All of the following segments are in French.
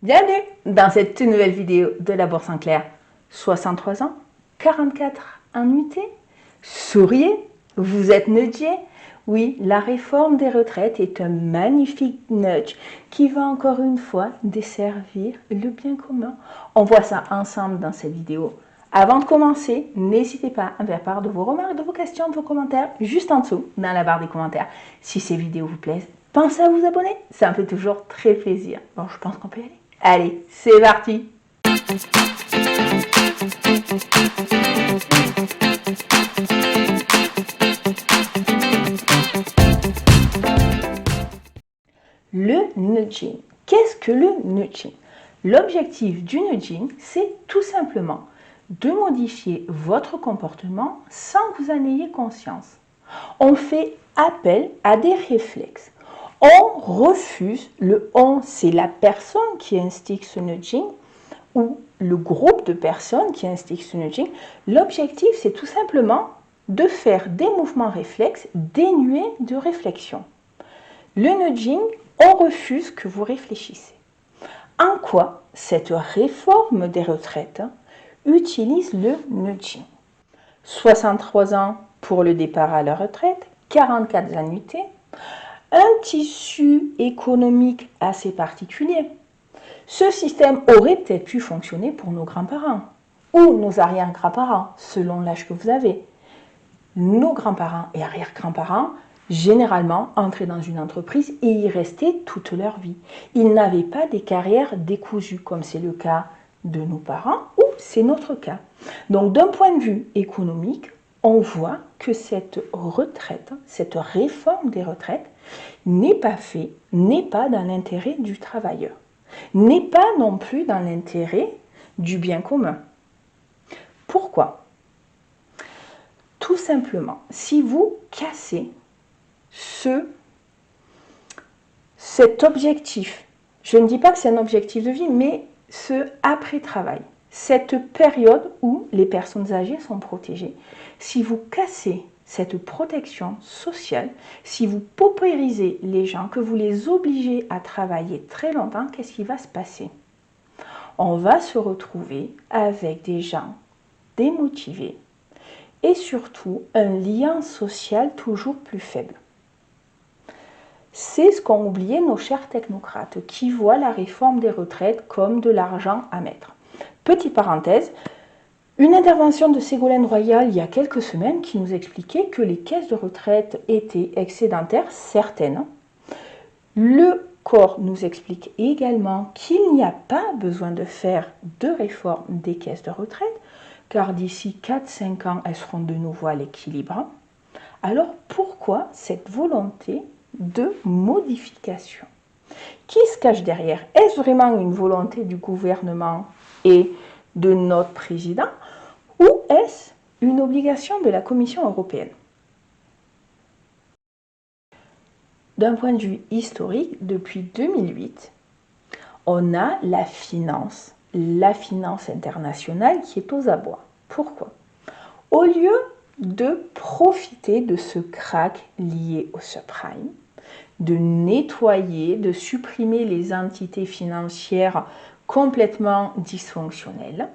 Bienvenue dans cette toute nouvelle vidéo de la Bourse en clair. 63 ans, 44 annuités, souriez, vous êtes nudgé. Oui, la réforme des retraites est un magnifique nudge qui va encore une fois desservir le bien commun. On voit ça ensemble dans cette vidéo. Avant de commencer, n'hésitez pas à me faire part de vos remarques, de vos questions, de vos commentaires, juste en dessous, dans la barre des commentaires. Si ces vidéos vous plaisent, pensez à vous abonner, ça me fait toujours très plaisir. Bon, je pense qu'on peut y aller. Allez, c'est parti! Le nudging. Qu'est-ce que le nudging? L'objectif du nudging, c'est tout simplement de modifier votre comportement sans que vous en ayez conscience. On fait appel à des réflexes. On refuse, le on, c'est la personne qui instigue ce nudging ou le groupe de personnes qui instiguent ce nudging. L'objectif, c'est tout simplement de faire des mouvements réflexes dénués de réflexion. Le nudging, on refuse que vous réfléchissez. En quoi cette réforme des retraites utilise le nudging? 63 ans pour le départ à la retraite, 44 annuités, un tissu économique assez particulier. Ce système aurait peut-être pu fonctionner pour nos grands-parents ou nos arrière-grands-parents, selon l'âge que vous avez. Nos grands-parents et arrière-grands-parents, généralement, entraient dans une entreprise et y restaient toute leur vie. Ils n'avaient pas des carrières décousues, comme c'est le cas de nos parents ou c'est notre cas. Donc, d'un point de vue économique, on voit que cette retraite, cette réforme des retraites, n'est pas faite, n'est pas dans l'intérêt du travailleur, n'est pas non plus dans l'intérêt du bien commun. Pourquoi? Tout simplement, si vous cassez cet objectif, je ne dis pas que c'est un objectif de vie, mais ce après-travail, cette période où les personnes âgées sont protégées, si vous cassez cette protection sociale, si vous paupérisez les gens, que vous les obligez à travailler très longtemps, qu'est-ce qui va se passer? On va se retrouver avec des gens démotivés et surtout un lien social toujours plus faible. C'est ce qu'ont oublié nos chers technocrates qui voient la réforme des retraites comme de l'argent à mettre. Petite parenthèse, une intervention de Ségolène Royal il y a quelques semaines qui nous expliquait que les caisses de retraite étaient excédentaires, certaines. Le corps nous explique également qu'il n'y a pas besoin de faire de réforme des caisses de retraite, car d'ici 4-5 ans, elles seront de nouveau à l'équilibre. Alors pourquoi cette volonté de modification? Qui se cache derrière? Est-ce vraiment une volonté du gouvernement et de notre président ou est-ce une obligation de la Commission européenne? D'un point de vue historique, depuis 2008, on a la finance internationale qui est aux abois. Pourquoi? Au lieu de profiter de ce krach lié au subprime, de nettoyer, de supprimer les entités financières complètement dysfonctionnelles,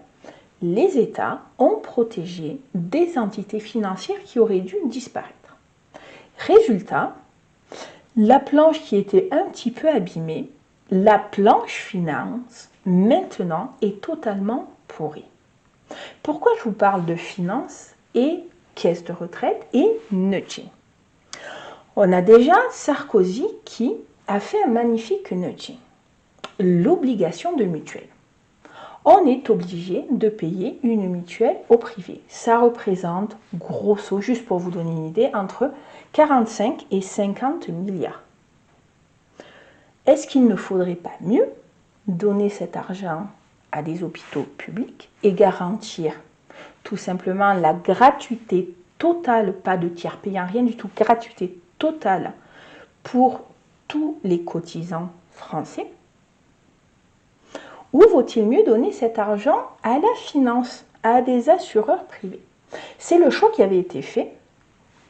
les États ont protégé des entités financières qui auraient dû disparaître. Résultat, la planche qui était un petit peu abîmée, la planche finance, maintenant, est totalement pourrie. Pourquoi je vous parle de finance et caisse de retraite et nudging? On a déjà Sarkozy qui a fait un magnifique nudging. L'obligation de mutuelle. On est obligé de payer une mutuelle au privé. Ça représente, grosso, juste pour vous donner une idée, entre 45 et 50 milliards. Est-ce qu'il ne faudrait pas mieux donner cet argent à des hôpitaux publics et garantir tout simplement la gratuité totale, pas de tiers payant, rien du tout, gratuité totale pour tous les cotisants français? Ou vaut-il mieux donner cet argent à la finance, à des assureurs privés? C'est le choix qui avait été fait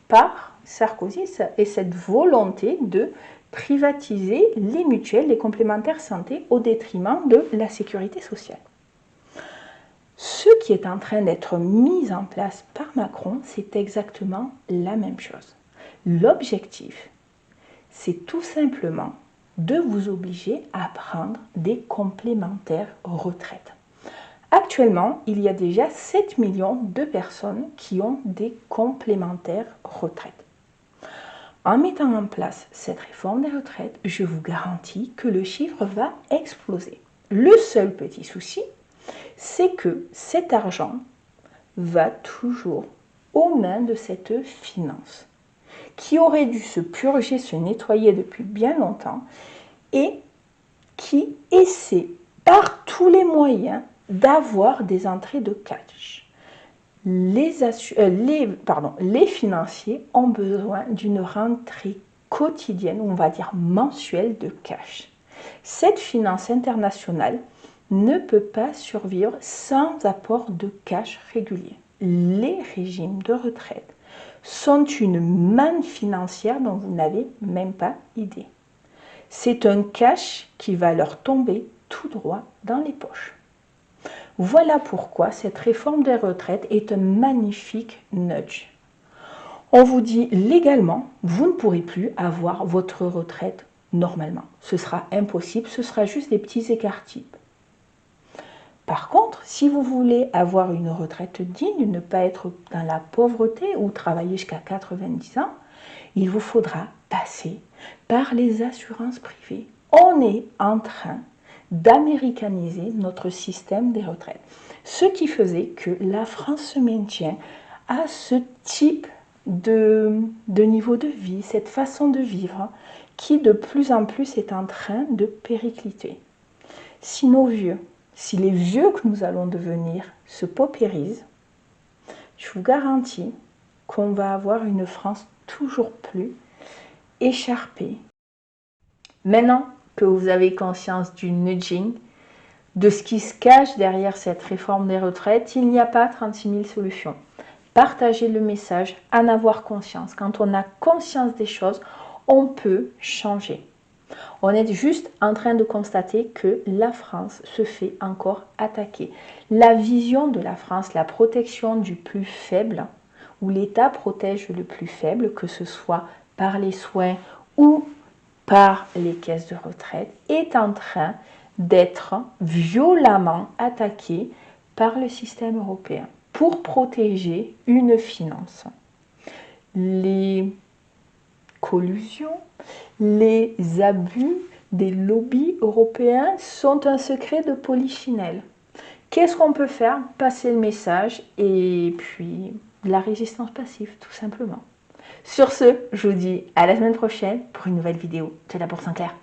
par Sarkozy et cette volonté de privatiser les mutuelles, les complémentaires santé au détriment de la sécurité sociale. Ce qui est en train d'être mis en place par Macron, c'est exactement la même chose. L'objectif, c'est tout simplement de vous obliger à prendre des complémentaires retraite. Actuellement, il y a déjà 7 millions de personnes qui ont des complémentaires retraite. En mettant en place cette réforme des retraites, je vous garantis que le chiffre va exploser. Le seul petit souci, c'est que cet argent va toujours aux mains de cette finance qui aurait dû se purger, se nettoyer depuis bien longtemps et qui essaie par tous les moyens d'avoir des entrées de cash. Les financiers ont besoin d'une rentrée quotidienne, on va dire mensuelle, de cash. Cette finance internationale ne peut pas survivre sans apport de cash régulier. Les régimes de retraite sont une manne financière dont vous n'avez même pas idée. C'est un cash qui va leur tomber tout droit dans les poches. Voilà pourquoi cette réforme des retraites est un magnifique nudge. On vous dit légalement, vous ne pourrez plus avoir votre retraite normalement. Ce sera impossible, ce sera juste des petits écarts types. Par contre, si vous voulez avoir une retraite digne, ne pas être dans la pauvreté ou travailler jusqu'à 90 ans, il vous faudra passer par les assurances privées. On est en train d'américaniser notre système des retraites. Ce qui faisait que la France se maintient à ce type de niveau de vie, cette façon de vivre qui de plus en plus est en train de péricliter. Si les vieux que nous allons devenir se paupérisent, je vous garantis qu'on va avoir une France toujours plus écharpée. Maintenant que vous avez conscience du nudging, de ce qui se cache derrière cette réforme des retraites, il n'y a pas 36 000 solutions. Partagez le message, en avoir conscience. Quand on a conscience des choses, on peut changer. On est juste en train de constater que la France se fait encore attaquer. La vision de la France, la protection du plus faible, où l'État protège le plus faible, que ce soit par les soins ou par les caisses de retraite, est en train d'être violemment attaquée par le système européen pour protéger une finance. Les collusions, les abus des lobbies européens sont un secret de polichinelle. Qu'est-ce qu'on peut faire? Passer le message et puis la résistance passive, tout simplement. Sur ce, je vous dis à la semaine prochaine pour une nouvelle vidéo de la Bourse en clair.